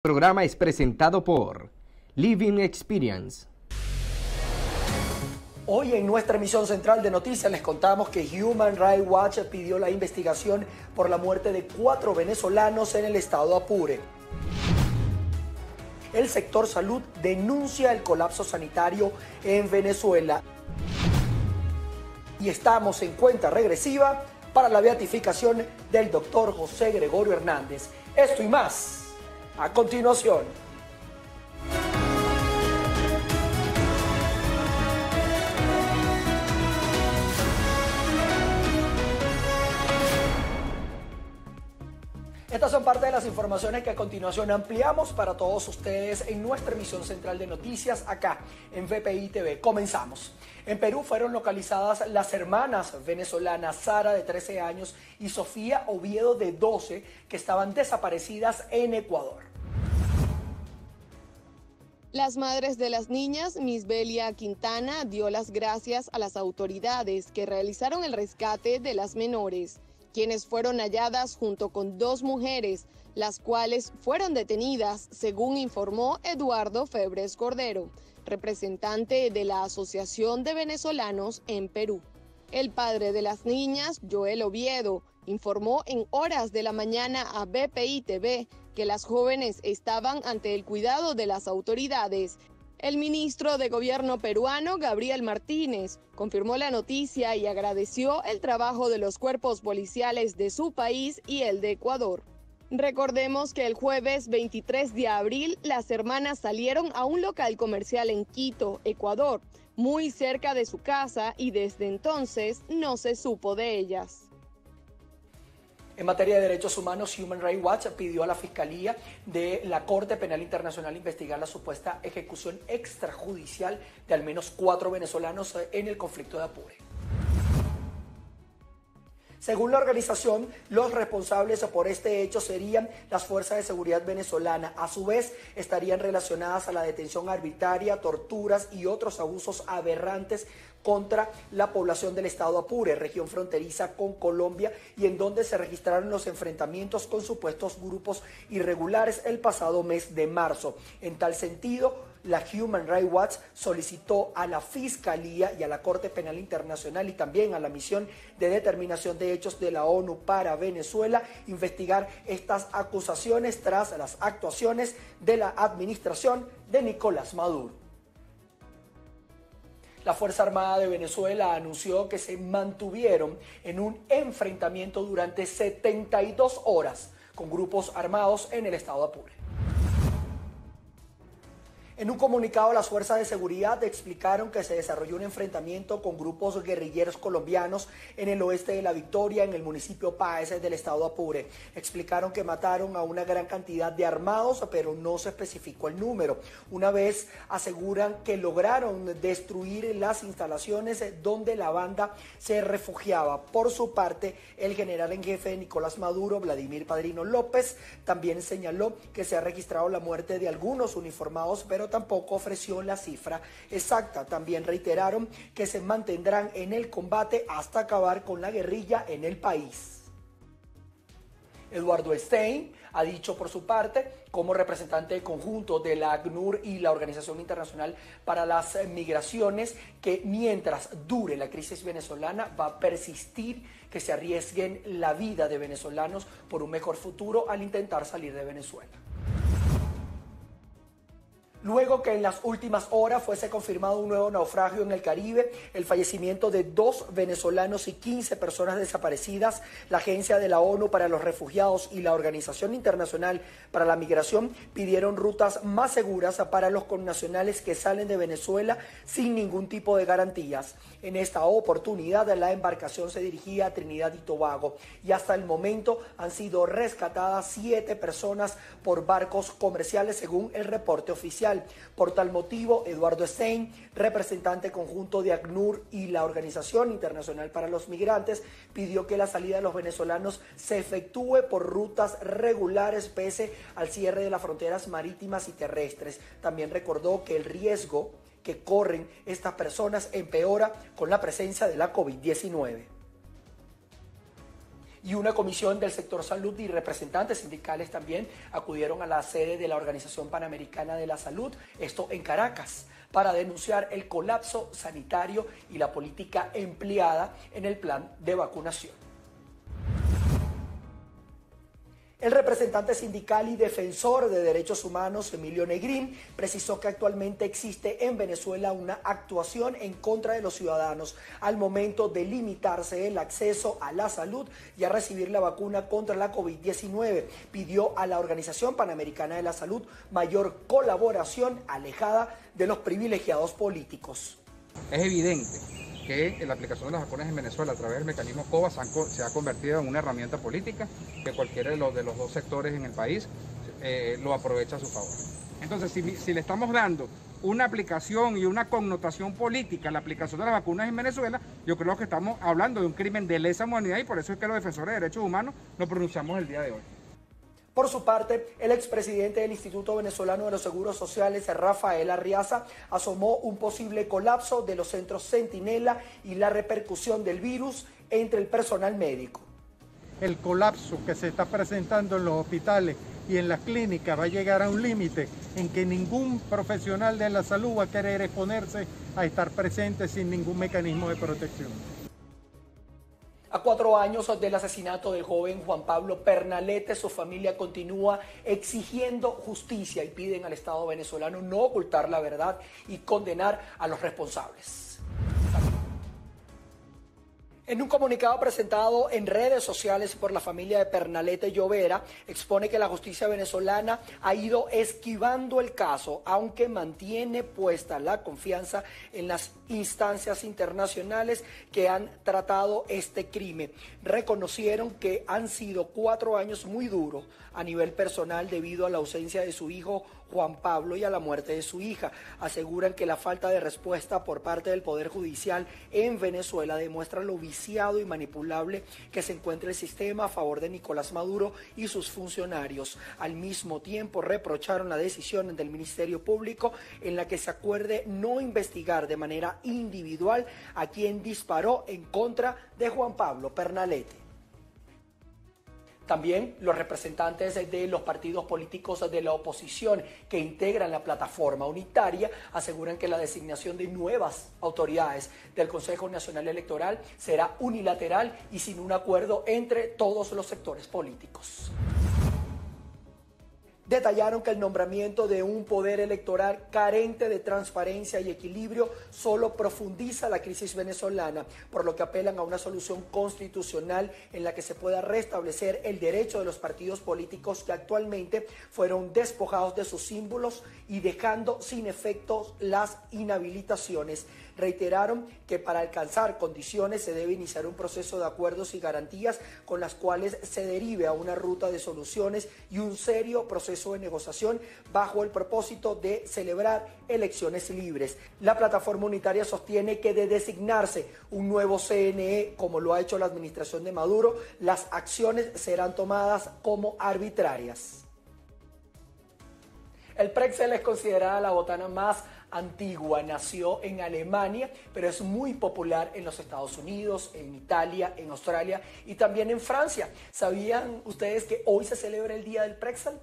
programa es presentado por Living Experience. Hoy en nuestra emisión central de noticias les contamos que Human Rights Watch pidió la investigación por la muerte de 4 venezolanos en el estado Apure. El sector salud denuncia el colapso sanitario en Venezuela. Y estamos en cuenta regresiva para la beatificación del doctor José Gregorio Hernández. Esto y más a continuación. Estas son parte de las informaciones que a continuación ampliamos para todos ustedes en nuestra emisión central de noticias acá en VPI TV. Comenzamos. En Perú fueron localizadas las hermanas venezolanas Sara, de 13 años, y Sofía Oviedo, de 12, que estaban desaparecidas en Ecuador. Las madres de las niñas, Miss Belia Quintana, dio las gracias a las autoridades que realizaron el rescate de las menores, quienes fueron halladas junto con 2 mujeres, las cuales fueron detenidas, según informó Eduardo Febres Cordero, representante de la Asociación de Venezolanos en Perú. El padre de las niñas, Joel Oviedo, informó en horas de la mañana a VPI TV que las jóvenes estaban ante el cuidado de las autoridades. El ministro de Gobierno peruano, Gabriel Martínez, confirmó la noticia y agradeció el trabajo de los cuerpos policiales de su país y el de Ecuador. Recordemos que el jueves 23 de abril, las hermanas salieron a un local comercial en Quito, Ecuador, muy cerca de su casa, y desde entonces no se supo de ellas. En materia de derechos humanos, Human Rights Watch pidió a la Fiscalía de la Corte Penal Internacional investigar la supuesta ejecución extrajudicial de al menos 4 venezolanos en el conflicto de Apure. Según la organización, los responsables por este hecho serían las fuerzas de seguridad venezolanas. A su vez, estarían relacionadas a la detención arbitraria, torturas y otros abusos aberrantes contra la población del estado Apure, región fronteriza con Colombia, y en donde se registraron los enfrentamientos con supuestos grupos irregulares el pasado mes de marzo. En tal sentido, la Human Rights Watch solicitó a la Fiscalía y a la Corte Penal Internacional y también a la Misión de Determinación de Hechos de la ONU para Venezuela investigar estas acusaciones tras las actuaciones de la administración de Nicolás Maduro. La Fuerza Armada de Venezuela anunció que se mantuvieron en un enfrentamiento durante 72 horas con grupos armados en el estado Apure. En un comunicado, las fuerzas de seguridad explicaron que se desarrolló un enfrentamiento con grupos guerrilleros colombianos en el oeste de La Victoria, en el municipio Páez del estado Apure. Explicaron que mataron a una gran cantidad de armados, pero no se especificó el número. Una vez aseguran que lograron destruir las instalaciones donde la banda se refugiaba. Por su parte, el general en jefe de Nicolás Maduro, Vladimir Padrino López, también señaló que se ha registrado la muerte de algunos uniformados, pero tampoco ofreció la cifra exacta. También reiteraron que se mantendrán en el combate hasta acabar con la guerrilla en el país. Eduardo Stein ha dicho por su parte, como representante conjunto de la ACNUR y la Organización Internacional para las Migraciones, que mientras dure la crisis venezolana va a persistir que se arriesguen la vida de venezolanos por un mejor futuro al intentar salir de Venezuela. Luego que en las últimas horas fuese confirmado un nuevo naufragio en el Caribe, el fallecimiento de 2 venezolanos y 15 personas desaparecidas, la Agencia de la ONU para los Refugiados y la Organización Internacional para la Migración pidieron rutas más seguras para los connacionales que salen de Venezuela sin ningún tipo de garantías. En esta oportunidad, la embarcación se dirigía a Trinidad y Tobago y hasta el momento han sido rescatadas 7 personas por barcos comerciales, según el reporte oficial. Por tal motivo, Eduardo Stein, representante conjunto de ACNUR y la Organización Internacional para los Migrantes, pidió que la salida de los venezolanos se efectúe por rutas regulares pese al cierre de las fronteras marítimas y terrestres. También recordó que el riesgo que corren estas personas empeora con la presencia de la COVID-19. Y una comisión del sector salud y representantes sindicales también acudieron a la sede de la Organización Panamericana de la Salud, esto en Caracas, para denunciar el colapso sanitario y la política empleada en el plan de vacunación. El representante sindical y defensor de derechos humanos, Emilio Negrín, precisó que actualmente existe en Venezuela una actuación en contra de los ciudadanos al momento de limitarse el acceso a la salud y a recibir la vacuna contra la COVID-19. Pidió a la Organización Panamericana de la Salud mayor colaboración alejada de los privilegiados políticos. Es evidente que la aplicación de las vacunas en Venezuela a través del mecanismo COVAX se ha convertido en una herramienta política que cualquiera de los dos sectores en el país lo aprovecha a su favor. Entonces, si le estamos dando una aplicación y una connotación política a la aplicación de las vacunas en Venezuela, yo creo que estamos hablando de un crimen de lesa humanidad y por eso es que los defensores de derechos humanos nos pronunciamos el día de hoy. Por su parte, el expresidente del Instituto Venezolano de los Seguros Sociales, Rafael Arriaza, asomó un posible colapso de los centros Centinela y la repercusión del virus entre el personal médico. El colapso que se está presentando en los hospitales y en las clínicas va a llegar a un límite en que ningún profesional de la salud va a querer exponerse a estar presente sin ningún mecanismo de protección. A 4 años del asesinato del joven Juan Pablo Pernalete, su familia continúa exigiendo justicia y piden al Estado venezolano no ocultar la verdad y condenar a los responsables. En un comunicado presentado en redes sociales por la familia de Pernalete Llovera, expone que la justicia venezolana ha ido esquivando el caso, aunque mantiene puesta la confianza en las instancias internacionales que han tratado este crimen. Reconocieron que han sido 4 años muy duros a nivel personal debido a la ausencia de su hijo Juan Pablo y a la muerte de su hija. Aseguran que la falta de respuesta por parte del Poder Judicial en Venezuela demuestra lo viciado y manipulable que se encuentra el sistema a favor de Nicolás Maduro y sus funcionarios. Al mismo tiempo, reprocharon la decisión del Ministerio Público en la que se acuerde no investigar de manera individual a quien disparó en contra de Juan Pablo Pernalete. También los representantes de los partidos políticos de la oposición que integran la plataforma unitaria aseguran que la designación de nuevas autoridades del Consejo Nacional Electoral será unilateral y sin un acuerdo entre todos los sectores políticos. Detallaron que el nombramiento de un poder electoral carente de transparencia y equilibrio solo profundiza la crisis venezolana, por lo que apelan a una solución constitucional en la que se pueda restablecer el derecho de los partidos políticos que actualmente fueron despojados de sus símbolos y dejando sin efectos las inhabilitaciones. Reiteraron que para alcanzar condiciones se debe iniciar un proceso de acuerdos y garantías con las cuales se derive a una ruta de soluciones y un serio proceso de negociación bajo el propósito de celebrar elecciones libres. La plataforma unitaria sostiene que de designarse un nuevo CNE, como lo ha hecho la administración de Maduro, las acciones serán tomadas como arbitrarias. El Prexiel es considerada la botana más antigua, nació en Alemania, pero es muy popular en los Estados Unidos, en Italia, en Australia y también en Francia. ¿Sabían ustedes que hoy se celebra el Día del Prexiel?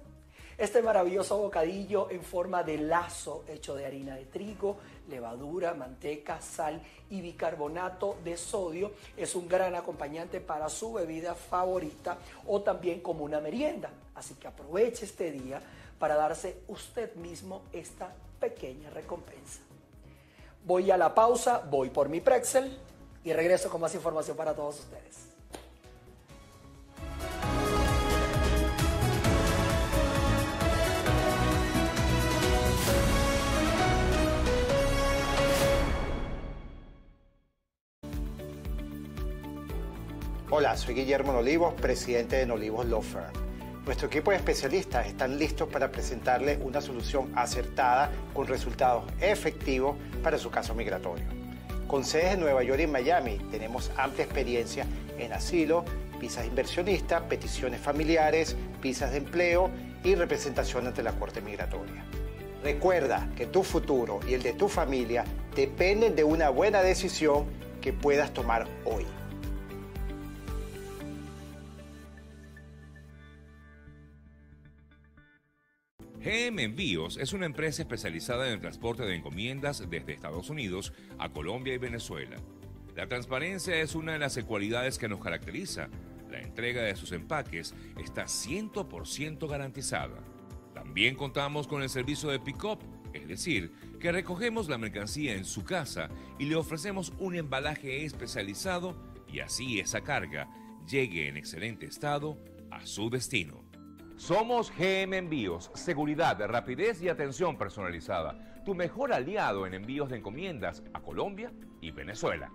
Este maravilloso bocadillo en forma de lazo hecho de harina de trigo, levadura, manteca, sal y bicarbonato de sodio es un gran acompañante para su bebida favorita o también como una merienda. Así que aproveche este día para darse usted mismo esta pequeña recompensa. Voy a la pausa, voy por mi Prexiel y regreso con más información para todos ustedes. Hola, soy Guillermo Nolivos, presidente de Nolivos Law Firm. Nuestro equipo de especialistas están listos para presentarle una solución acertada con resultados efectivos para su caso migratorio. Con sedes en Nueva York y Miami, tenemos amplia experiencia en asilo, visas de inversionista, peticiones familiares, visas de empleo y representación ante la Corte Migratoria. Recuerda que tu futuro y el de tu familia dependen de una buena decisión que puedas tomar hoy. GM Envíos es una empresa especializada en el transporte de encomiendas desde Estados Unidos a Colombia y Venezuela. La transparencia es una de las cualidades que nos caracteriza. La entrega de sus empaques está 100% garantizada. También contamos con el servicio de pick-up, es decir, que recogemos la mercancía en su casa y le ofrecemos un embalaje especializado y así esa carga llegue en excelente estado a su destino. Somos GM Envíos, seguridad, rapidez y atención personalizada. Tu mejor aliado en envíos de encomiendas a Colombia y Venezuela.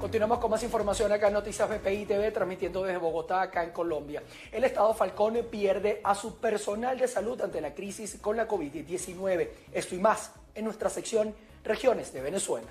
Continuamos con más información acá en Noticias BPI TV, transmitiendo desde Bogotá, acá en Colombia. El Estado Falcón pierde a su personal de salud ante la crisis con la COVID-19. Esto y más en nuestra sección Regiones de Venezuela.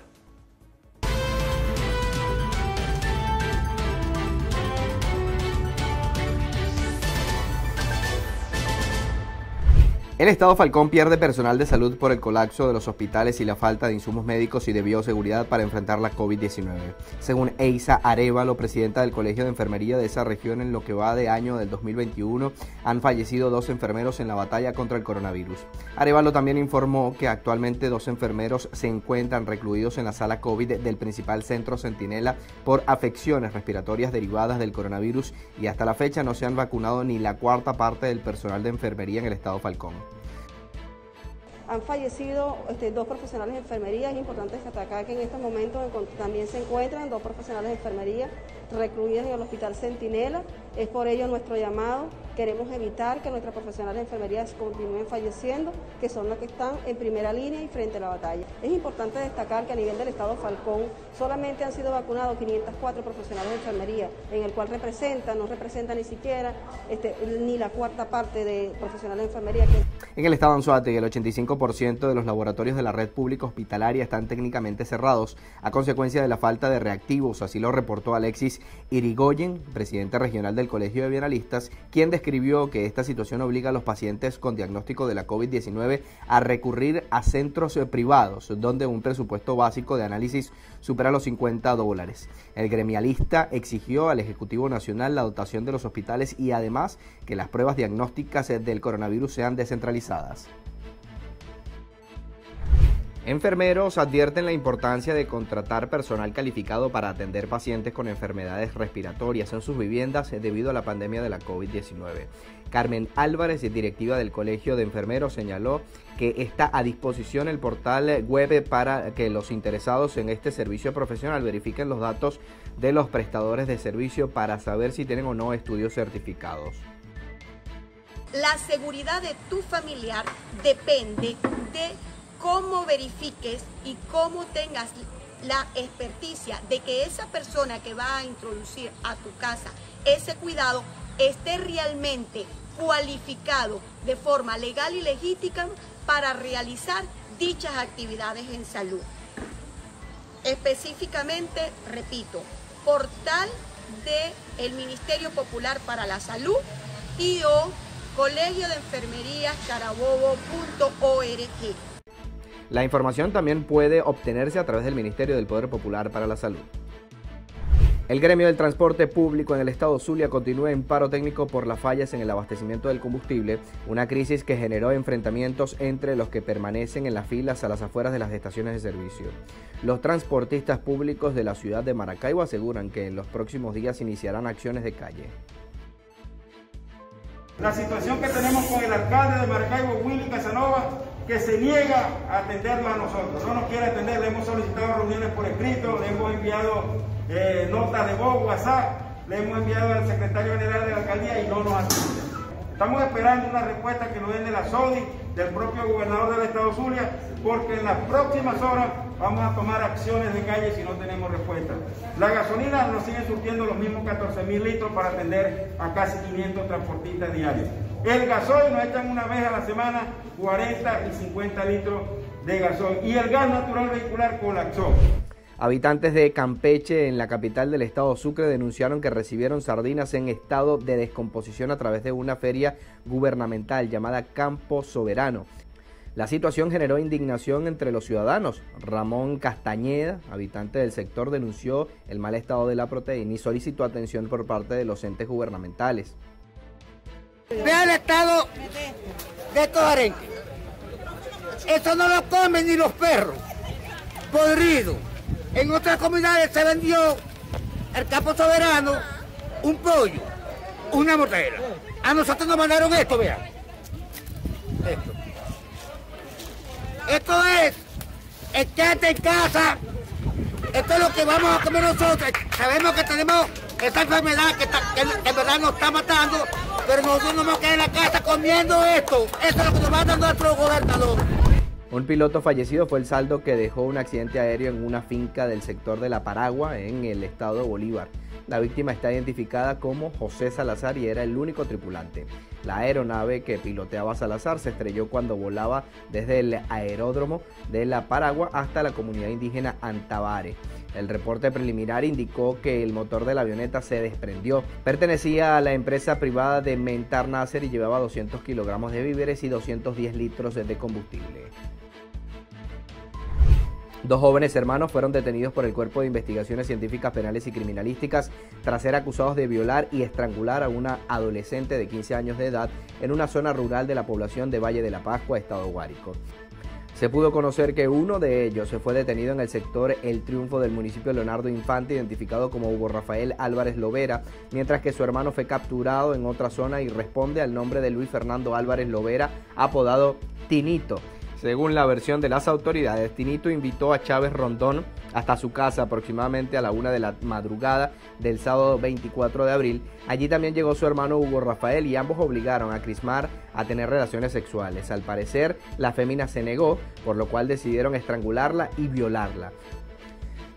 El Estado Falcón pierde personal de salud por el colapso de los hospitales y la falta de insumos médicos y de bioseguridad para enfrentar la COVID-19. Según Eiza Arévalo, presidenta del Colegio de Enfermería de esa región, en lo que va de año del 2021, han fallecido 2 enfermeros en la batalla contra el coronavirus. Arévalo también informó que actualmente 2 enfermeros se encuentran recluidos en la sala COVID del principal centro Centinela por afecciones respiratorias derivadas del coronavirus y hasta la fecha no se han vacunado ni la cuarta parte del personal de enfermería en el Estado Falcón. Han fallecido 2 profesionales de enfermería. Es importante destacar que en estos momentos también se encuentran 2 profesionales de enfermería recluidos en el Hospital Centinela. Es por ello nuestro llamado. Queremos evitar que nuestros profesionales de enfermería continúen falleciendo, que son los que están en primera línea y frente a la batalla. Es importante destacar que a nivel del Estado Falcón solamente han sido vacunados 504 profesionales de enfermería, en el cual no representa ni siquiera ni la cuarta parte de profesionales de enfermería. En el estado Anzoátegui, el 85% de los laboratorios de la red pública hospitalaria están técnicamente cerrados a consecuencia de la falta de reactivos, así lo reportó Alexis Irigoyen, presidente regional del Colegio de Bienalistas, quien describió que esta situación obliga a los pacientes con diagnóstico de la COVID-19 a recurrir a centros privados, donde un presupuesto básico de análisis supera los $50. El gremialista exigió al Ejecutivo Nacional la dotación de los hospitales y además que las pruebas diagnósticas del coronavirus sean descentralizadas. Enfermeros advierten la importancia de contratar personal calificado para atender pacientes con enfermedades respiratorias en sus viviendas debido a la pandemia de la COVID-19. Carmen Álvarez, directiva del Colegio de Enfermeros, señaló que está a disposición el portal web para que los interesados en este servicio profesional verifiquen los datos de los prestadores de servicio para saber si tienen o no estudios certificados. La seguridad de tu familiar depende de cómo verifiques y cómo tengas la experticia de que esa persona que va a introducir a tu casa ese cuidado esté realmente cualificado de forma legal y legítima para realizar dichas actividades en salud. Específicamente, repito, portal del Ministerio Popular para la Salud y o Colegio de Enfermerías Carabobo.org. La información también puede obtenerse a través del Ministerio del Poder Popular para la Salud. El gremio del transporte público en el estado Zulia continúa en paro técnico por las fallas en el abastecimiento del combustible, una crisis que generó enfrentamientos entre los que permanecen en las filas a las afueras de las estaciones de servicio. Los transportistas públicos de la ciudad de Maracaibo aseguran que en los próximos días iniciarán acciones de calle. La situación que tenemos con el alcalde de Maracaibo, Willy Casanova, que se niega a atenderlo a nosotros, no nos quiere atender, le hemos solicitado reuniones por escrito, le hemos enviado notas de voz, WhatsApp, le hemos enviado al secretario general de la alcaldía y no nos atiende. Estamos esperando una respuesta que nos den de la SODI, del propio gobernador del estado Zulia, porque en las próximas horas vamos a tomar acciones de calle si no tenemos respuesta. La gasolina nos sigue surtiendo los mismos 14.000 litros para atender a casi 500 transportistas diarios. El gasoil nos echan una vez a la semana 40 y 50 litros de gasoil. Y el gas natural vehicular colapsó. Habitantes de Campeche, en la capital del estado Sucre, denunciaron que recibieron sardinas en estado de descomposición a través de una feria gubernamental llamada Campo Soberano. La situación generó indignación entre los ciudadanos. Ramón Castañeda, habitante del sector, denunció el mal estado de la proteína y solicitó atención por parte de los entes gubernamentales. Vea el estado de estos arenques. Eso no lo comen ni los perros. Podrido. En otras comunidades se vendió el Campo Soberano un pollo, una mortadela. A nosotros nos mandaron esto, vean. Esto es echarte en casa. Esto es lo que vamos a comer nosotros. Sabemos que tenemos esta enfermedad que en verdad nos está matando, pero nosotros no nos quedamos en la casa comiendo esto. Esto es lo que nos manda nuestro gobernador. Un piloto fallecido fue el saldo que dejó un accidente aéreo en una finca del sector de La Paragua, en el estado de Bolívar. La víctima está identificada como José Salazar y era el único tripulante. La aeronave que piloteaba Salazar se estrelló cuando volaba desde el aeródromo de La Paragua hasta la comunidad indígena Antabare. El reporte preliminar indicó que el motor de la avioneta se desprendió. Pertenecía a la empresa privada de Mentar Nasser y llevaba 200 kilogramos de víveres y 210 litros de combustible. Dos jóvenes hermanos fueron detenidos por el Cuerpo de Investigaciones Científicas Penales y Criminalísticas tras ser acusados de violar y estrangular a una adolescente de 15 años de edad en una zona rural de la población de Valle de la Pascua, estado Guárico. Se pudo conocer que uno de ellos se fue detenido en el sector El Triunfo del municipio Leonardo Infante, identificado como Hugo Rafael Álvarez Lovera, mientras que su hermano fue capturado en otra zona y responde al nombre de Luis Fernando Álvarez Lovera, apodado Tinito. Según la versión de las autoridades, Tinito invitó a Chávez Rondón hasta su casa aproximadamente a la 1 de la madrugada del sábado 24 de abril. Allí también llegó su hermano Hugo Rafael y ambos obligaron a Crismar a tener relaciones sexuales. Al parecer, la fémina se negó, por lo cual decidieron estrangularla y violarla.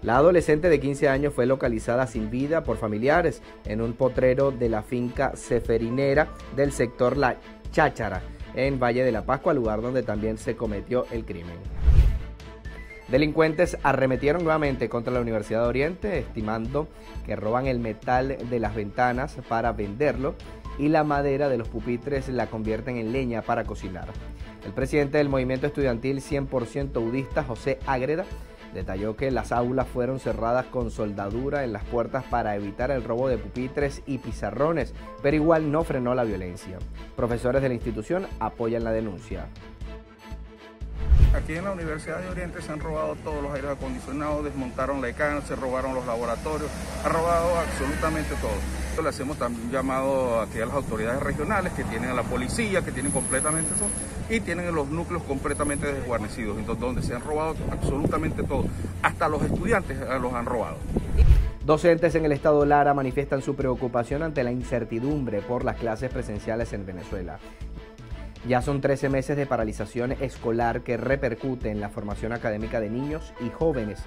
La adolescente de 15 años fue localizada sin vida por familiares en un potrero de la finca ceferinera del sector La Cháchara, en Valle de la Pascua, lugar donde también se cometió el crimen. Delincuentes arremetieron nuevamente contra la Universidad de Oriente, estimando que roban el metal de las ventanas para venderlo y la madera de los pupitres la convierten en leña para cocinar. El presidente del movimiento estudiantil 100% udista, José Ágreda, detalló que las aulas fueron cerradas con soldadura en las puertas para evitar el robo de pupitres y pizarrones, pero igual no frenó la violencia. Profesores de la institución apoyan la denuncia. Aquí en la Universidad de Oriente se han robado todos los aires acondicionados, desmontaron la ECAN, se robaron los laboratorios, han robado absolutamente todo. Le hacemos también llamado aquí a las autoridades regionales que tienen a la policía, que tienen completamente eso, y tienen los núcleos completamente desguarnecidos, entonces, donde se han robado absolutamente todo. Hasta los estudiantes los han robado. Docentes en el estado Lara manifiestan su preocupación ante la incertidumbre por las clases presenciales en Venezuela. Ya son 13 meses de paralización escolar que repercute en la formación académica de niños y jóvenes.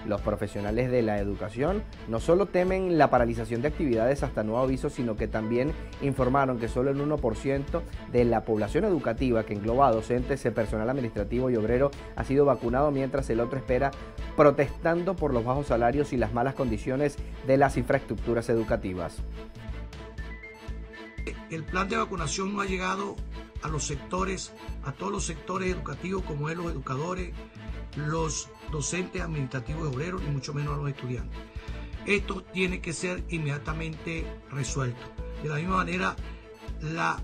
Los profesionales de la educación no solo temen la paralización de actividades hasta nuevo aviso, sino que también informaron que solo el 1% de la población educativa, que engloba a docentes, personal administrativo y obrero, ha sido vacunado, mientras el otro espera, protestando por los bajos salarios y las malas condiciones de las infraestructuras educativas. El plan de vacunación no ha llegado a los sectores, a todos los sectores educativos, como es los educadores, los docentes administrativos y obreros, y mucho menos a los estudiantes. Esto tiene que ser inmediatamente resuelto. De la misma manera, la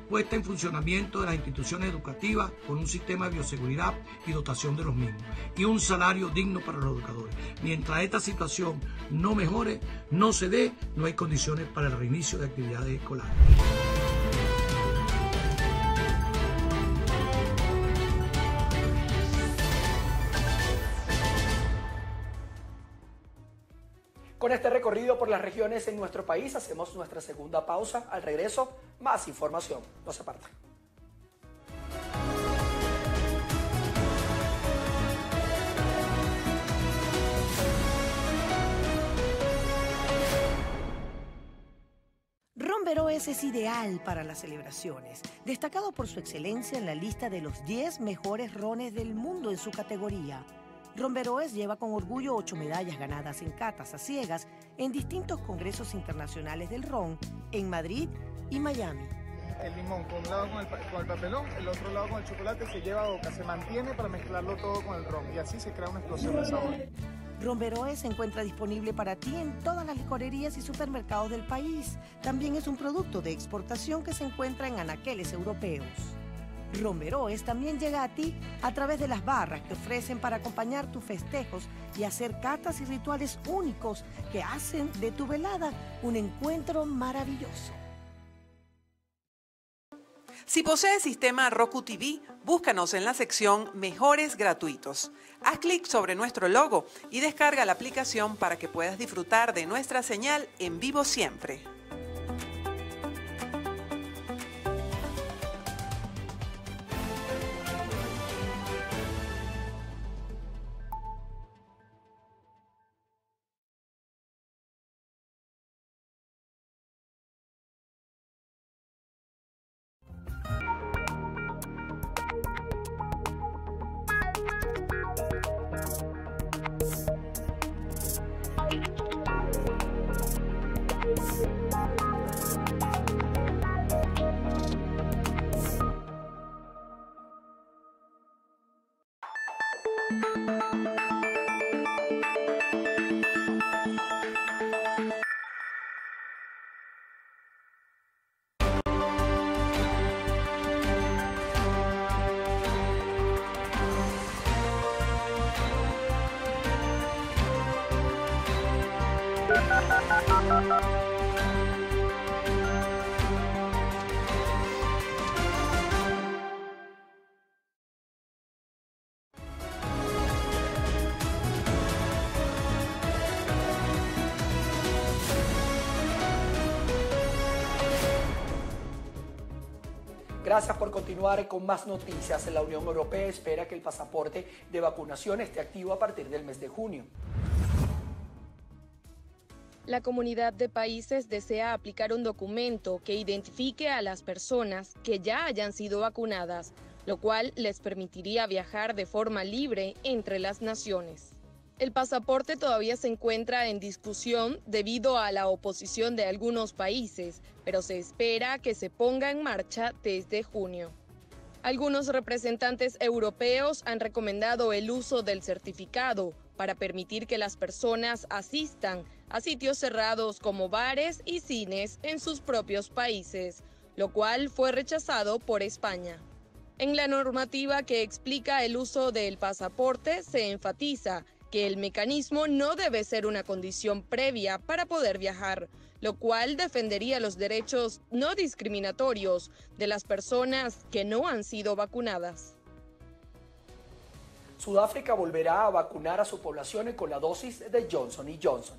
puesta en funcionamiento de las instituciones educativas con un sistema de bioseguridad y dotación de los mismos, y un salario digno para los educadores. Mientras esta situación no mejore, no se dé, no hay condiciones para el reinicio de actividades escolares. Con con este recorrido por las regiones en nuestro país. Hacemos nuestra segunda pausa. Al regreso, más información. No se aparten. Ron Veroes es ideal para las celebraciones, destacado por su excelencia en la lista de los 10 mejores rones del mundo en su categoría. Ron Veroes lleva con orgullo 8 medallas ganadas en catas a ciegas en distintos congresos internacionales del ron en Madrid y Miami. El limón con un lado con el papelón, el otro lado con el chocolate se lleva a boca, se mantiene para mezclarlo todo con el ron y así se crea una explosión de sabor. Ron Veroes se encuentra disponible para ti en todas las licorerías y supermercados del país. También es un producto de exportación que se encuentra en anaqueles europeos. Ron Veroes también llega a ti a través de las barras que ofrecen para acompañar tus festejos y hacer catas y rituales únicos que hacen de tu velada un encuentro maravilloso. Si posees sistema Roku TV, búscanos en la sección Mejores gratuitos. Haz clic sobre nuestro logo y descarga la aplicación para que puedas disfrutar de nuestra señal en vivo siempre. Gracias por continuar con más noticias. La Unión Europea espera que el pasaporte de vacunación esté activo a partir del mes de junio. La Comunidad de Países desea aplicar un documento que identifique a las personas que ya hayan sido vacunadas, lo cual les permitiría viajar de forma libre entre las naciones. El pasaporte todavía se encuentra en discusión debido a la oposición de algunos países, pero se espera que se ponga en marcha desde junio. Algunos representantes europeos han recomendado el uso del certificado para permitir que las personas asistan a sitios cerrados como bares y cines en sus propios países, lo cual fue rechazado por España. En la normativa que explica el uso del pasaporte se enfatiza que el mecanismo no debe ser una condición previa para poder viajar, lo cual defendería los derechos no discriminatorios de las personas que no han sido vacunadas. Sudáfrica volverá a vacunar a su población con la dosis de Johnson & Johnson.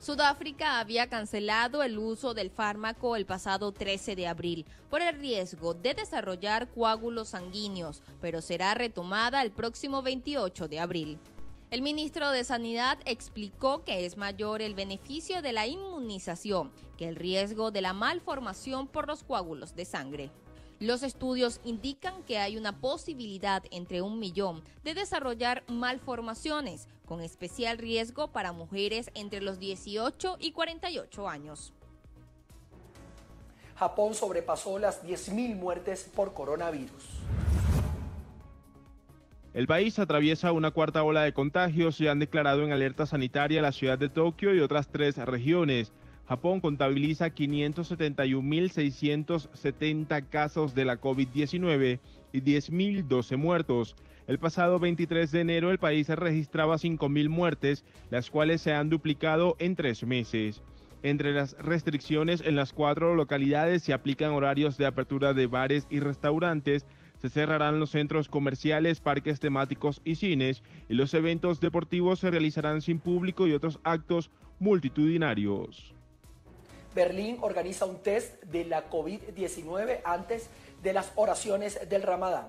Sudáfrica había cancelado el uso del fármaco el pasado 13 de abril por el riesgo de desarrollar coágulos sanguíneos, pero será retomada el próximo 28 de abril. El ministro de Sanidad explicó que es mayor el beneficio de la inmunización que el riesgo de la malformación por los coágulos de sangre. Los estudios indican que hay una posibilidad entre 1 millón de desarrollar malformaciones, con especial riesgo para mujeres entre los 18 y 48 años. Japón sobrepasó las 10.000 muertes por coronavirus. El país atraviesa una cuarta ola de contagios y han declarado en alerta sanitaria la ciudad de Tokio y otras 3 regiones. Japón contabiliza 571.670 casos de la COVID-19 y 10.012 muertos. El pasado 23 de enero el país registraba 5.000 muertes, las cuales se han duplicado en 3 meses. Entre las restricciones en las 4 localidades se aplican horarios de apertura de bares y restaurantes, Se cerrarán los centros comerciales, parques temáticos y cines, y los eventos deportivos se realizarán sin público y otros actos multitudinarios. Berlín organiza un test de la COVID-19 antes de las oraciones del Ramadán.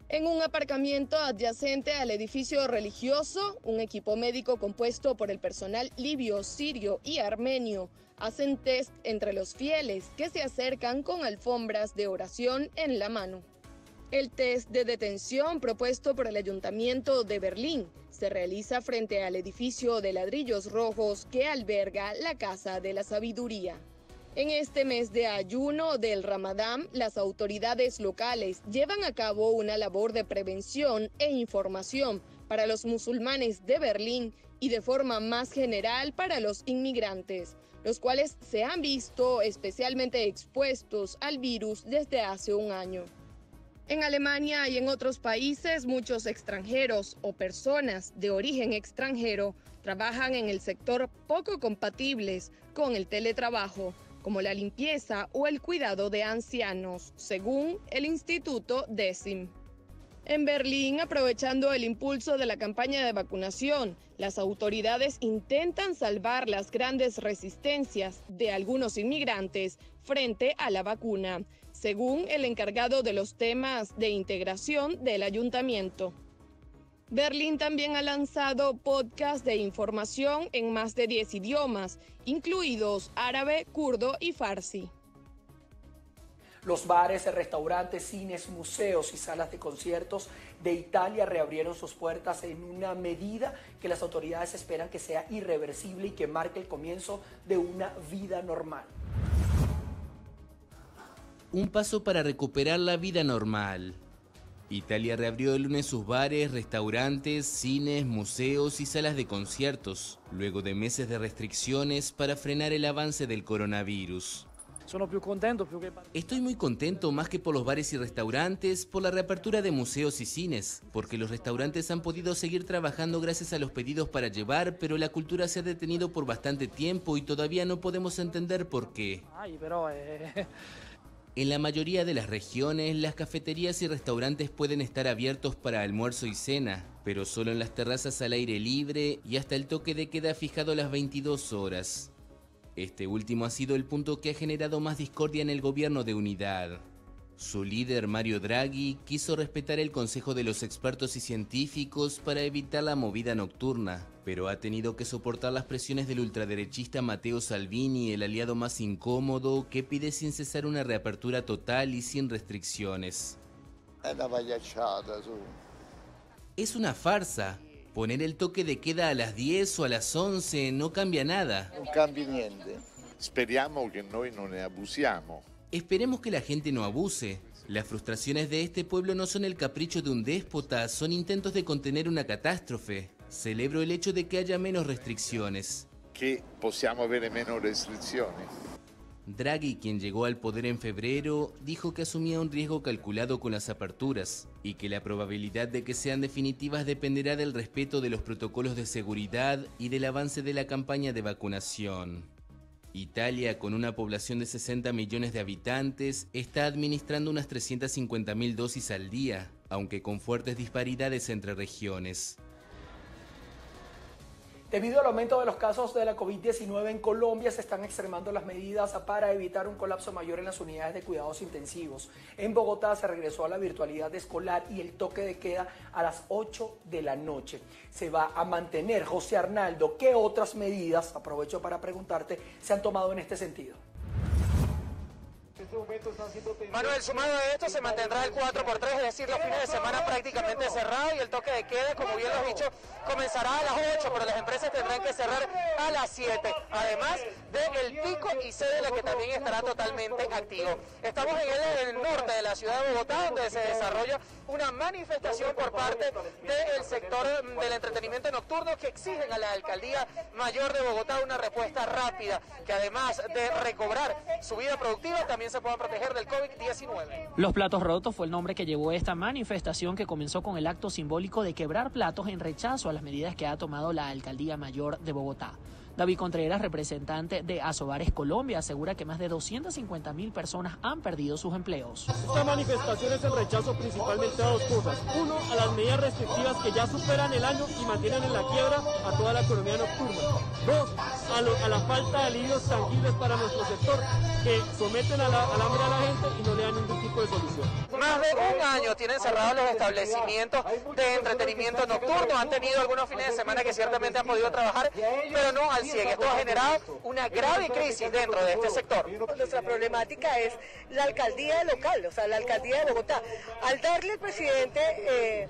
En un aparcamiento adyacente al edificio religioso, un equipo médico compuesto por el personal libio, sirio y armenio hacen test entre los fieles que se acercan con alfombras de oración en la mano. El test de detención propuesto por el Ayuntamiento de Berlín se realiza frente al edificio de ladrillos rojos que alberga la Casa de la Sabiduría. En este mes de ayuno del Ramadán, las autoridades locales llevan a cabo una labor de prevención e información para los musulmanes de Berlín y de forma más general para los inmigrantes, los cuales se han visto especialmente expuestos al virus desde hace un año. En Alemania y en otros países, muchos extranjeros o personas de origen extranjero trabajan en el sector poco compatibles con el teletrabajo, como la limpieza o el cuidado de ancianos, según el Instituto DESIM. En Berlín, aprovechando el impulso de la campaña de vacunación, las autoridades intentan salvar las grandes resistencias de algunos inmigrantes frente a la vacuna, según el encargado de los temas de integración del ayuntamiento. Berlín también ha lanzado podcasts de información en más de 10 idiomas, incluidos árabe, kurdo y farsi. Los bares, restaurantes, cines, museos y salas de conciertos de Italia reabrieron sus puertas en una medida que las autoridades esperan que sea irreversible y que marque el comienzo de una vida normal. Un paso para recuperar la vida normal. Italia reabrió el lunes sus bares, restaurantes, cines, museos y salas de conciertos, luego de meses de restricciones para frenar el avance del coronavirus. Estoy muy contento, más que por los bares y restaurantes, por la reapertura de museos y cines, porque los restaurantes han podido seguir trabajando gracias a los pedidos para llevar, pero la cultura se ha detenido por bastante tiempo y todavía no podemos entender por qué. En la mayoría de las regiones, las cafeterías y restaurantes pueden estar abiertos para almuerzo y cena, pero solo en las terrazas al aire libre y hasta el toque de queda fijado a las 22 horas. Este último ha sido el punto que ha generado más discordia en el gobierno de unidad. Su líder, Mario Draghi, quiso respetar el consejo de los expertos y científicos para evitar la movida nocturna, pero ha tenido que soportar las presiones del ultraderechista Matteo Salvini, el aliado más incómodo, que pide sin cesar una reapertura total y sin restricciones. Es una farsa. Poner el toque de queda a las 10 o a las 11 no cambia nada. No cambia niente. Speriamo che noi non ne abusiamo. Esperemos que la gente no abuse. Las frustraciones de este pueblo no son el capricho de un déspota, son intentos de contener una catástrofe. Celebro el hecho de que haya menos restricciones. Que possiamo avere meno restrizioni. Draghi, quien llegó al poder en febrero, dijo que asumía un riesgo calculado con las aperturas y que la probabilidad de que sean definitivas dependerá del respeto de los protocolos de seguridad y del avance de la campaña de vacunación. Italia, con una población de 60 millones de habitantes, está administrando unas 350.000 dosis al día, aunque con fuertes disparidades entre regiones. Debido al aumento de los casos de la COVID-19 en Colombia, se están extremando las medidas para evitar un colapso mayor en las unidades de cuidados intensivos. En Bogotá se regresó a la virtualidad escolar y el toque de queda a las 8 de la noche. Se va a mantener. José Arnaldo, ¿qué otras medidas, aprovecho para preguntarte, se han tomado en este sentido? Manuel, sumado a esto se mantendrá el 4x3, es decir, los fines de semana prácticamente cerrados y el toque de queda, como bien lo has dicho, comenzará a las 8, pero las empresas tendrán que cerrar a las 7, además del pico y sede, la que también estará totalmente activo. Estamos en el norte de la ciudad de Bogotá, donde se desarrolla una manifestación por parte del sector del entretenimiento nocturno que exigen a la Alcaldía Mayor de Bogotá una respuesta rápida, que además de recobrar su vida productiva, también se puedan proteger del COVID-19. Los platos rotos fue el nombre que llevó esta manifestación, que comenzó con el acto simbólico de quebrar platos en rechazo a las medidas que ha tomado la Alcaldía Mayor de Bogotá. David Contreras, representante de Asobares Colombia, asegura que más de 250.000 personas han perdido sus empleos. Esta manifestación es el rechazo principalmente a dos cosas. Uno, a las medidas restrictivas que ya superan el año y mantienen en la quiebra a toda la economía nocturna. Dos, a la falta de alivios tangibles para nuestro sector, que someten al hambre a la gente y no le dan ningún tipo de solución. Más de un año tienen cerrados los establecimientos de entretenimiento nocturno. Han tenido algunos fines de semana que ciertamente han podido trabajar, pero no al 100. Esto ha generado una grave crisis dentro de este sector. Nuestra problemática es la alcaldía local, o sea, la alcaldía de Bogotá. Al darle al presidente...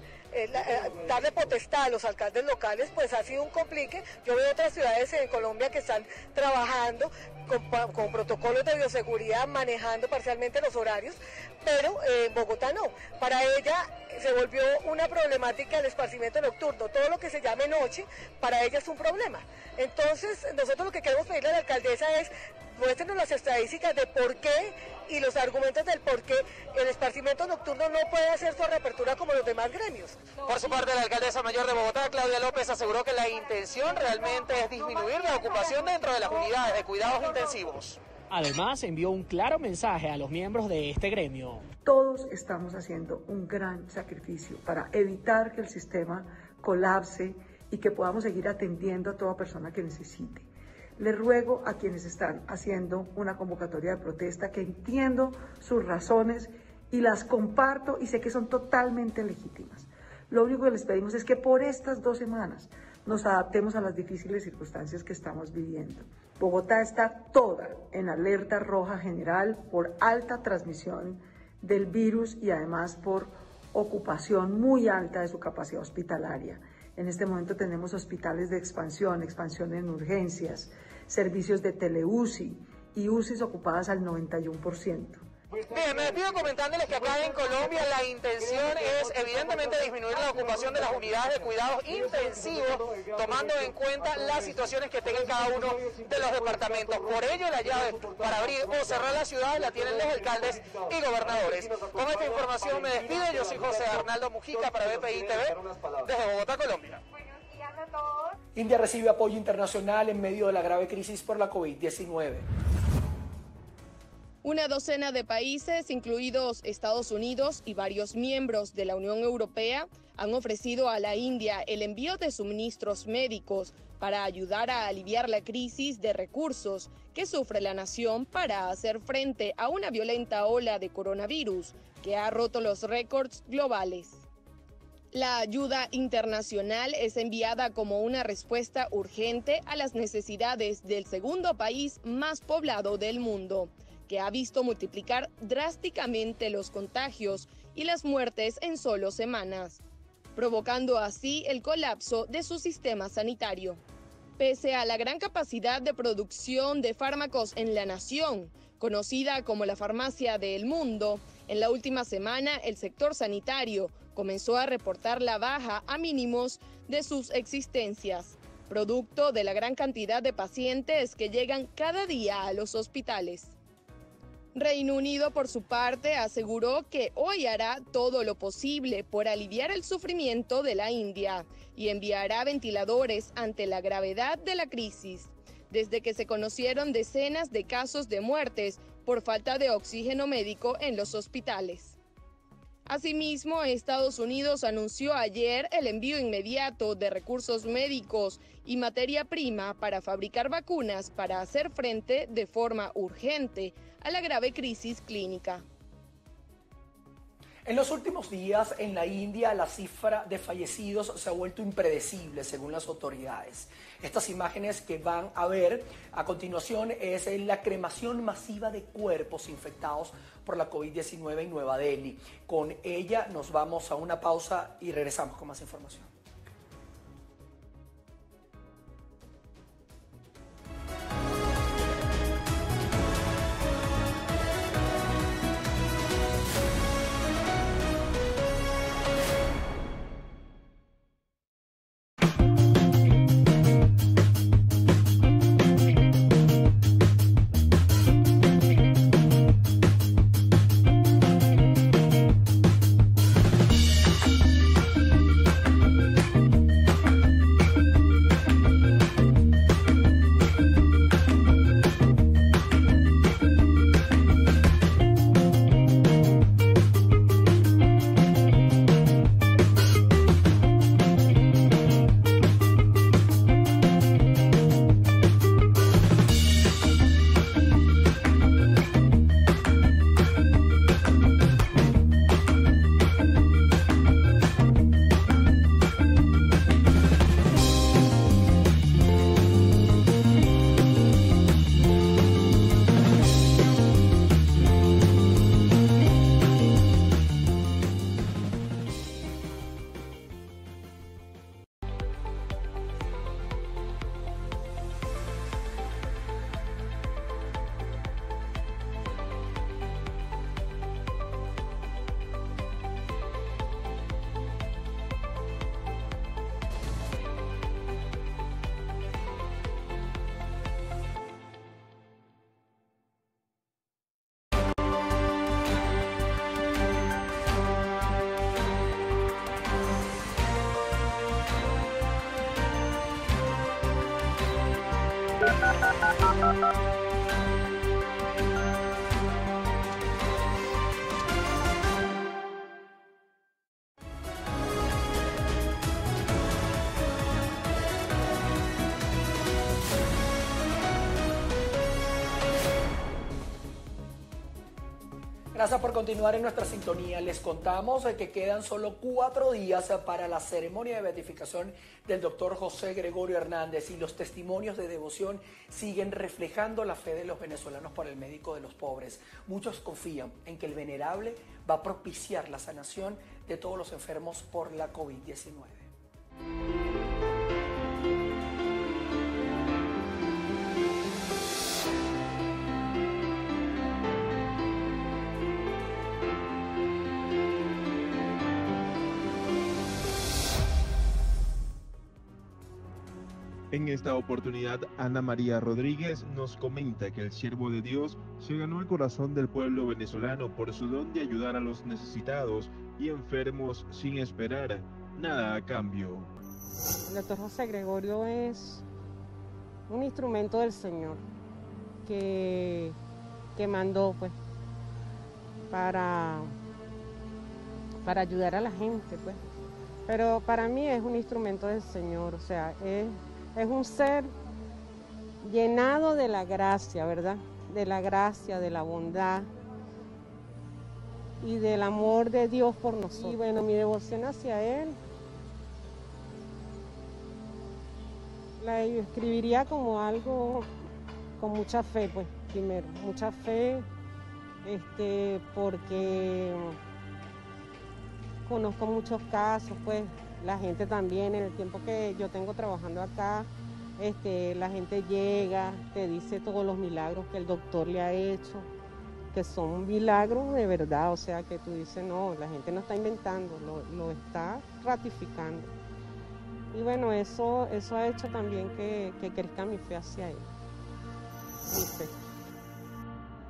darle potestad a los alcaldes locales, pues ha sido un complique. Yo veo otras ciudades en Colombia que están trabajando con protocolos de bioseguridad, manejando parcialmente los horarios, pero en Bogotá no. Para ella se volvió una problemática el esparcimiento nocturno. Todo lo que se llame noche, para ella es un problema. Entonces, nosotros lo que queremos pedirle a la alcaldesa es muéstrenos las estadísticas de por qué y los argumentos del por qué el esparcimiento nocturno no puede hacer su reapertura como los demás gremios. Por su parte, la alcaldesa mayor de Bogotá, Claudia López, aseguró que la intención realmente es disminuir la ocupación dentro de las unidades de cuidados intensivos. Además, envió un claro mensaje a los miembros de este gremio. Todos estamos haciendo un gran sacrificio para evitar que el sistema colapse y que podamos seguir atendiendo a toda persona que necesite. Les ruego a quienes están haciendo una convocatoria de protesta que entiendo sus razones y las comparto y sé que son totalmente legítimas. Lo único que les pedimos es que por estas 2 semanas nos adaptemos a las difíciles circunstancias que estamos viviendo. Bogotá está toda en alerta roja general por alta transmisión del virus y además por ocupación muy alta de su capacidad hospitalaria. En este momento tenemos hospitales de expansión en urgencias, servicios de tele-UCI y UCIs ocupadas al 91%. Bien, me despido comentándoles que acá en Colombia la intención es evidentemente disminuir la ocupación de las unidades de cuidados intensivos, tomando en cuenta las situaciones que tengan cada uno de los departamentos. Por ello, la llave para abrir o cerrar la ciudad la tienen los alcaldes y gobernadores. Con esta información me despido. Yo soy José Arnaldo Mujica para BPI TV desde Bogotá, Colombia. India recibe apoyo internacional en medio de la grave crisis por la COVID-19. Una docena de países, incluidos Estados Unidos y varios miembros de la Unión Europea, han ofrecido a la India el envío de suministros médicos para ayudar a aliviar la crisis de recursos que sufre la nación para hacer frente a una violenta ola de coronavirus que ha roto los récords globales. La ayuda internacional es enviada como una respuesta urgente a las necesidades del segundo país más poblado del mundo, que ha visto multiplicar drásticamente los contagios y las muertes en solo semanas, provocando así el colapso de su sistema sanitario. Pese a la gran capacidad de producción de fármacos en la nación, conocida como la farmacia del mundo, en la última semana el sector sanitario comenzó a reportar la baja a mínimos de sus existencias, producto de la gran cantidad de pacientes que llegan cada día a los hospitales. Reino Unido, por su parte, aseguró que hoy hará todo lo posible por aliviar el sufrimiento de la India y enviará ventiladores ante la gravedad de la crisis, desde que se conocieron decenas de casos de muertes por falta de oxígeno médico en los hospitales. Asimismo, Estados Unidos anunció ayer el envío inmediato de recursos médicos y materia prima para fabricar vacunas para hacer frente de forma urgente a la grave crisis clínica. En los últimos días, en la India, la cifra de fallecidos se ha vuelto impredecible, según las autoridades. Estas imágenes que van a ver a continuación es la cremación masiva de cuerpos infectados por la COVID-19 en Nueva Delhi. Con ella nos vamos a una pausa y regresamos con más información. Gracias por continuar en nuestra sintonía. Les contamos que quedan solo 4 días para la ceremonia de beatificación del doctor José Gregorio Hernández y los testimonios de devoción siguen reflejando la fe de los venezolanos por el médico de los pobres. Muchos confían en que el venerable va a propiciar la sanación de todos los enfermos por la COVID-19. En esta oportunidad, Ana María Rodríguez nos comenta que el siervo de Dios se ganó el corazón del pueblo venezolano por su don de ayudar a los necesitados y enfermos sin esperar nada a cambio. El doctor José Gregorio es un instrumento del Señor que mandó pues para ayudar a la gente pues. Pero para mí es un instrumento del Señor, o sea, es un ser llenado de la gracia, ¿verdad? De la gracia, de la bondad y del amor de Dios por nosotros. Y bueno, mi devoción hacia Él la escribiría como algo con mucha fe, pues, primero. Mucha fe, porque conozco muchos casos, pues, la gente también, en el tiempo que yo tengo trabajando acá, la gente llega, te dice todos los milagros que el doctor le ha hecho, que son milagros de verdad, o sea, que tú dices, no, la gente no está inventando, lo está ratificando. Y bueno, eso ha hecho también que crezca mi fe hacia él. Mi fe.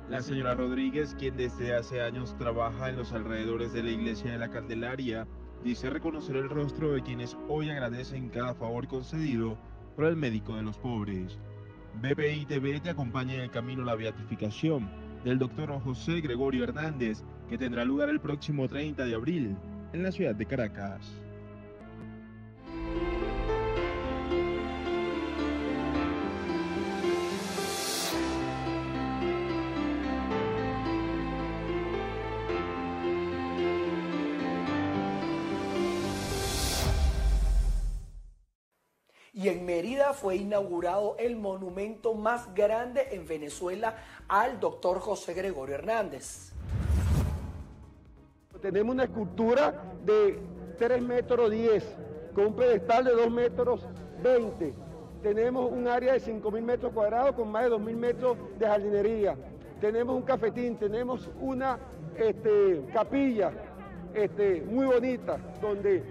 La señora Rodríguez, quien desde hace años trabaja en los alrededores de la iglesia de la Candelaria, dice reconocer el rostro de quienes hoy agradecen cada favor concedido por el médico de los pobres. BPI TV te acompaña en el camino a la beatificación del doctor José Gregorio Hernández, que tendrá lugar el próximo 30 de abril en la ciudad de Caracas. Y en Mérida fue inaugurado el monumento más grande en Venezuela al doctor José Gregorio Hernández. Tenemos una escultura de 3,10 metros, con un pedestal de 2,20 metros. Tenemos un área de 5.000 metros cuadrados con más de 2.000 metros de jardinería. Tenemos un cafetín, tenemos una capilla muy bonita, donde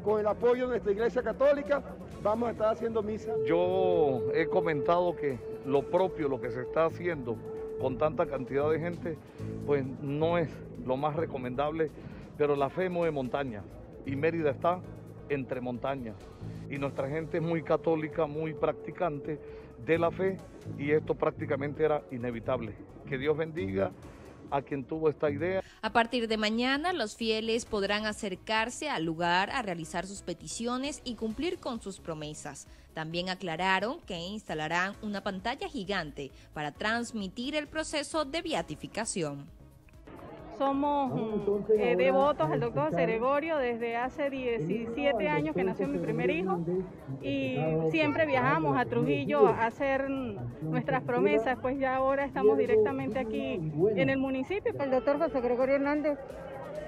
con el apoyo de nuestra Iglesia Católica vamos a estar haciendo misa. Yo he comentado que lo propio, lo que se está haciendo con tanta cantidad de gente, pues no es lo más recomendable, pero la fe mueve montañas y Mérida está entre montañas. Y nuestra gente es muy católica, muy practicante de la fe y esto prácticamente era inevitable. Que Dios bendiga a quien tuvo esta idea. A partir de mañana, los fieles podrán acercarse al lugar a realizar sus peticiones y cumplir con sus promesas. También aclararon que instalarán una pantalla gigante para transmitir el proceso de beatificación. Somos devotos al doctor José Gregorio desde hace 17 años que nació mi primer hijo y siempre viajamos a Trujillo a hacer nuestras promesas, pues ya ahora estamos directamente aquí en el municipio. El doctor José Gregorio Hernández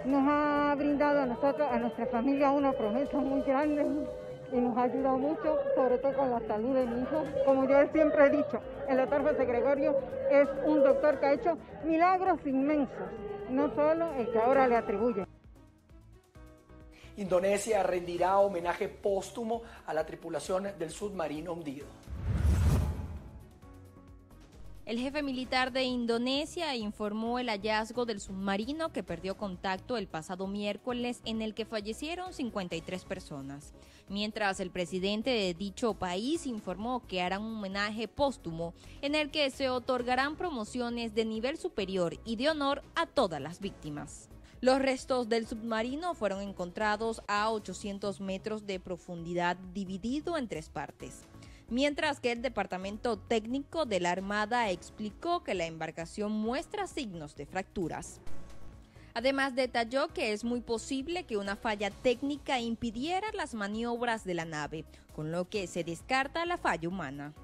nos ha brindado a nosotros, a nuestra familia, una promesa muy grande y nos ha ayudado mucho, sobre todo con la salud de mi hijo. Como yo siempre he dicho, el doctor José Gregorio es un doctor que ha hecho milagros inmensos, no solo el que ahora le atribuyen. Indonesia rendirá homenaje póstumo a la tripulación del submarino hundido. El jefe militar de Indonesia informó el hallazgo del submarino que perdió contacto el pasado miércoles, en el que fallecieron 53 personas. Mientras el presidente de dicho país informó que harán un homenaje póstumo en el que se otorgarán promociones de nivel superior y de honor a todas las víctimas. Los restos del submarino fueron encontrados a 800 metros de profundidad, dividido en 3 partes. Mientras que el Departamento Técnico de la Armada explicó que la embarcación muestra signos de fracturas. Además, detalló que es muy posible que una falla técnica impidiera las maniobras de la nave, con lo que se descarta la falla humana.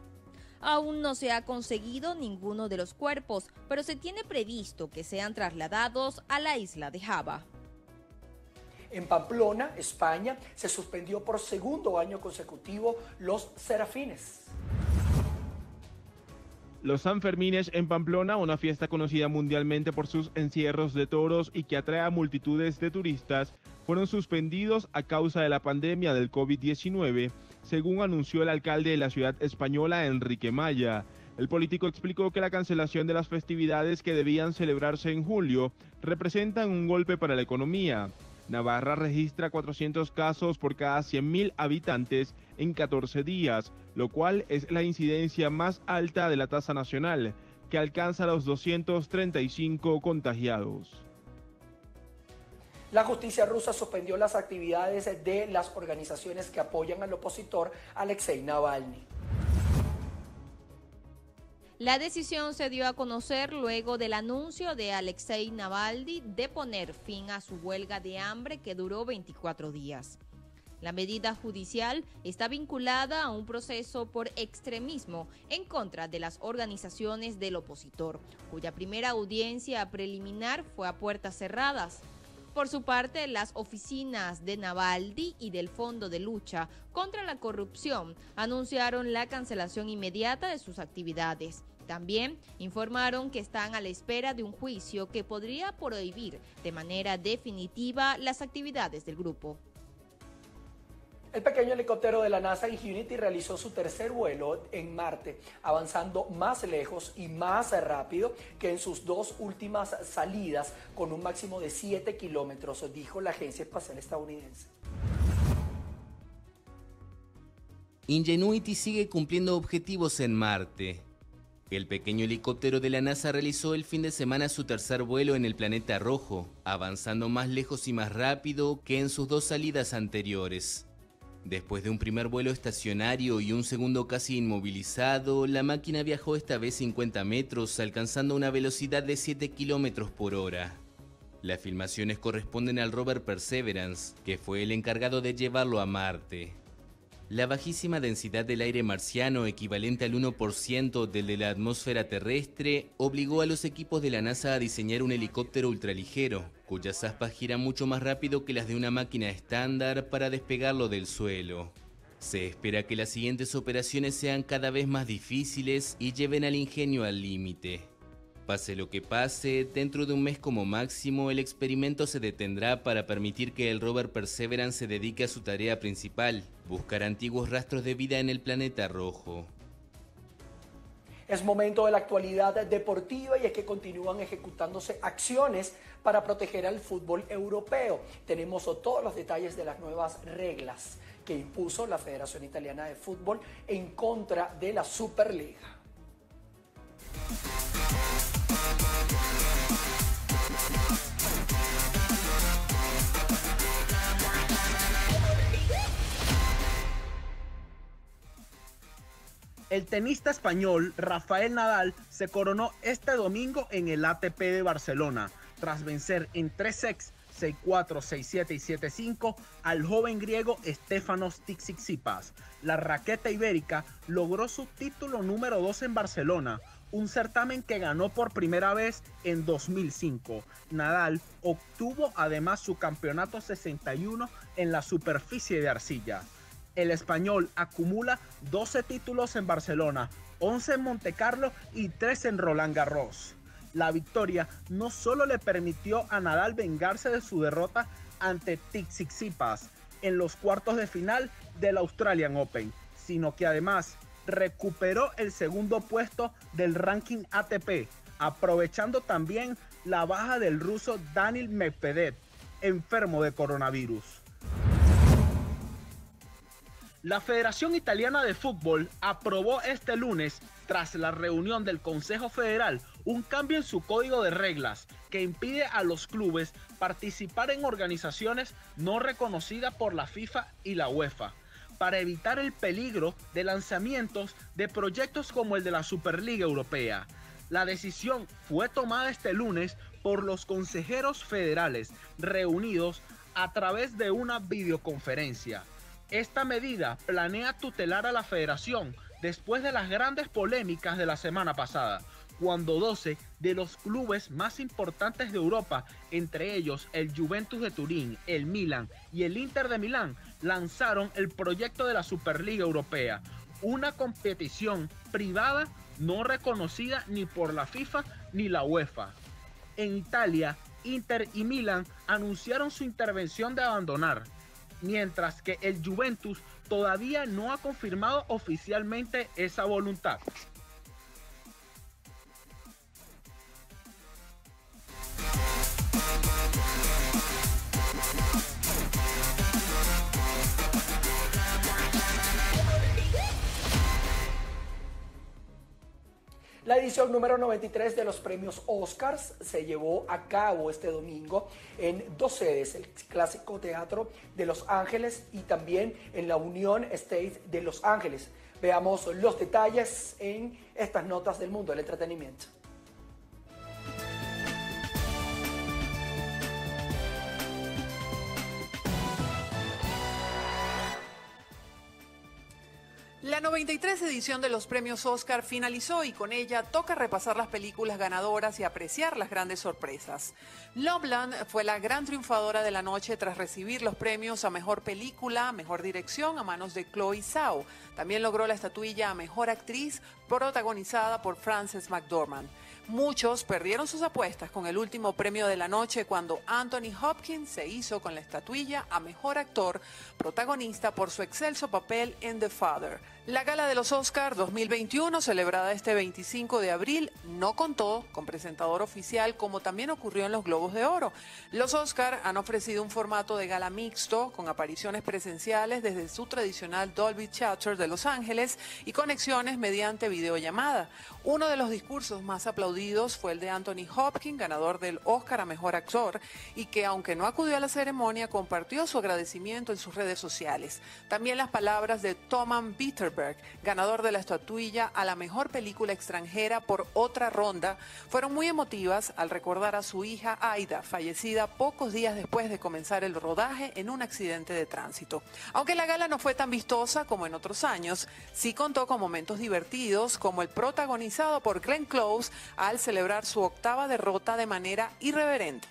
Aún no se ha conseguido ninguno de los cuerpos, pero se tiene previsto que sean trasladados a la isla de Java. En Pamplona, España, se suspendió por segundo año consecutivo los Serafines. Los Sanfermines en Pamplona, una fiesta conocida mundialmente por sus encierros de toros y que atrae a multitudes de turistas, fueron suspendidos a causa de la pandemia del COVID-19, según anunció el alcalde de la ciudad española, Enrique Maya. El político explicó que la cancelación de las festividades que debían celebrarse en julio representan un golpe para la economía. Navarra registra 400 casos por cada 100.000 habitantes en 14 días, lo cual es la incidencia más alta de la tasa nacional, que alcanza los 235 contagiados. La justicia rusa suspendió las actividades de las organizaciones que apoyan al opositor Alexei Navalny. La decisión se dio a conocer luego del anuncio de Alexei Navalny de poner fin a su huelga de hambre que duró 24 días. La medida judicial está vinculada a un proceso por extremismo en contra de las organizaciones del opositor, cuya primera audiencia preliminar fue a puertas cerradas. Por su parte, las oficinas de Navalny y del Fondo de Lucha contra la Corrupción anunciaron la cancelación inmediata de sus actividades. También informaron que están a la espera de un juicio que podría prohibir de manera definitiva las actividades del grupo. El pequeño helicóptero de la NASA Ingenuity realizó su tercer vuelo en Marte, avanzando más lejos y más rápido que en sus 2 últimas salidas, con un máximo de 7 kilómetros, dijo la Agencia Espacial Estadounidense. Ingenuity sigue cumpliendo objetivos en Marte. El pequeño helicóptero de la NASA realizó el fin de semana su tercer vuelo en el planeta rojo, avanzando más lejos y más rápido que en sus 2 salidas anteriores. Después de un primer vuelo estacionario y un segundo casi inmovilizado, la máquina viajó esta vez 50 metros, alcanzando una velocidad de 7 kilómetros por hora. Las filmaciones corresponden al rover Perseverance, que fue el encargado de llevarlo a Marte. La bajísima densidad del aire marciano, equivalente al 1% del de la atmósfera terrestre, obligó a los equipos de la NASA a diseñar un helicóptero ultraligero, cuyas aspas giran mucho más rápido que las de una máquina estándar para despegarlo del suelo. Se espera que las siguientes operaciones sean cada vez más difíciles y lleven al ingenio al límite. Pase lo que pase, dentro de un mes como máximo, el experimento se detendrá para permitir que el rover Perseverance se dedique a su tarea principal, buscar antiguos rastros de vida en el planeta rojo. Es momento de la actualidad deportiva y es que continúan ejecutándose acciones para proteger al fútbol europeo. Tenemos todos los detalles de las nuevas reglas que impuso la Federación Italiana de Fútbol en contra de la Superliga. El tenista español Rafael Nadal se coronó este domingo en el ATP de Barcelona, tras vencer en 3 sets, 6-4, 6-7 y 7-5, al joven griego Stefanos Tsitsipas. La raqueta ibérica logró su título número 2 en Barcelona, un certamen que ganó por primera vez en 2005. Nadal obtuvo además su campeonato 61 en la superficie de arcilla. El español acumula 12 títulos en Barcelona, 11 en Montecarlo y 3 en Roland Garros. La victoria no solo le permitió a Nadal vengarse de su derrota ante Tsitsipas en los cuartos de final del Australian Open, sino que además recuperó el segundo puesto del ranking ATP, aprovechando también la baja del ruso Daniil Medvedev, enfermo de coronavirus. La Federación Italiana de Fútbol aprobó este lunes, tras la reunión del Consejo Federal, un cambio en su código de reglas que impide a los clubes participar en organizaciones no reconocidas por la FIFA y la UEFA, para evitar el peligro de lanzamientos de proyectos como el de la Superliga Europea. La decisión fue tomada este lunes por los consejeros federales reunidos a través de una videoconferencia. Esta medida planea tutelar a la federación después de las grandes polémicas de la semana pasada, cuando 12 de los clubes más importantes de Europa, entre ellos el Juventus de Turín, el Milan y el Inter de Milán, lanzaron el proyecto de la Superliga Europea, una competición privada no reconocida ni por la FIFA ni la UEFA. En Italia, Inter y Milan anunciaron su intervención de abandonar, mientras que el Juventus todavía no ha confirmado oficialmente esa voluntad. La edición número 93 de los premios Oscars se llevó a cabo este domingo en dos sedes, el Clásico Teatro de Los Ángeles y también en la Union State de Los Ángeles. Veamos los detalles en estas notas del mundo del entretenimiento. La 93 edición de los premios Oscar finalizó y con ella toca repasar las películas ganadoras y apreciar las grandes sorpresas. Loveland fue la gran triunfadora de la noche tras recibir los premios a Mejor Película, Mejor Dirección a manos de Chloe Zhao. También logró la estatuilla a Mejor Actriz, protagonizada por Frances McDormand. Muchos perdieron sus apuestas con el último premio de la noche cuando Anthony Hopkins se hizo con la estatuilla a Mejor Actor, protagonista por su excelso papel en The Father. La gala de los Oscar 2021, celebrada este 25 de abril, no contó con presentador oficial como también ocurrió en los Globos de Oro. Los Oscar han ofrecido un formato de gala mixto con apariciones presenciales desde su tradicional Dolby Theatre de Los Ángeles y conexiones mediante videollamada. Uno de los discursos más aplaudidos fue el de Anthony Hopkins, ganador del Oscar a Mejor Actor, y que aunque no acudió a la ceremonia, compartió su agradecimiento en sus redes sociales. También las palabras de Thomas Vinterberg, ganador de la estatuilla a la Mejor Película Extranjera por Otra Ronda, fueron muy emotivas al recordar a su hija Aida, fallecida pocos días después de comenzar el rodaje en un accidente de tránsito. Aunque la gala no fue tan vistosa como en otros años, sí contó con momentos divertidos, como el protagonizado por Glenn Close al celebrar su octava derrota de manera irreverente.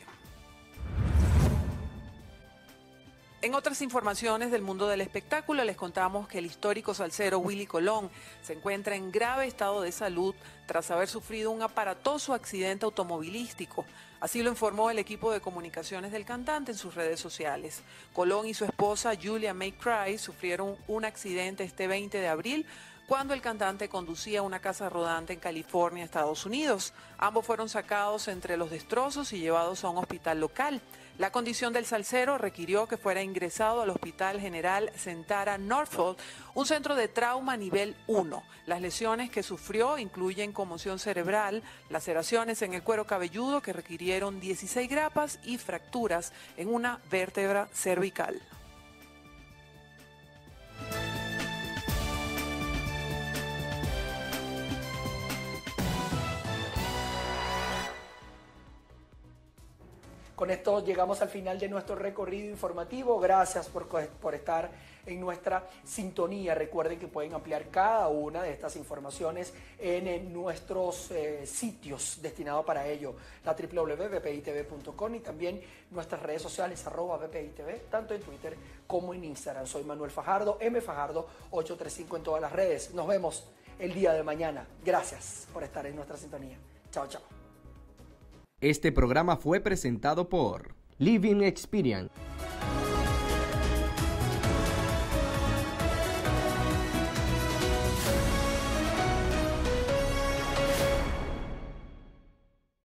En otras informaciones del mundo del espectáculo les contamos que el histórico salsero Willy Colón se encuentra en grave estado de salud tras haber sufrido un aparatoso accidente automovilístico. Así lo informó el equipo de comunicaciones del cantante en sus redes sociales. Colón y su esposa Julia May Cry sufrieron un accidente este 20 de abril cuando el cantante conducía una casa rodante en California, Estados Unidos. Ambos fueron sacados entre los destrozos y llevados a un hospital local. La condición del salsero requirió que fuera ingresado al Hospital General Centara Norfolk, un centro de trauma nivel 1. Las lesiones que sufrió incluyen conmoción cerebral, laceraciones en el cuero cabelludo que requirieron 16 grapas y fracturas en una vértebra cervical. Con esto llegamos al final de nuestro recorrido informativo. Gracias por estar en nuestra sintonía. Recuerden que pueden ampliar cada una de estas informaciones en nuestros sitios destinados para ello, la www.bpitv.com y también nuestras redes sociales @bpitv, tanto en Twitter como en Instagram. Soy Manuel Fajardo, mfajardo835 en todas las redes. Nos vemos el día de mañana. Gracias por estar en nuestra sintonía. Chao, chao. Este programa fue presentado por Living Experience.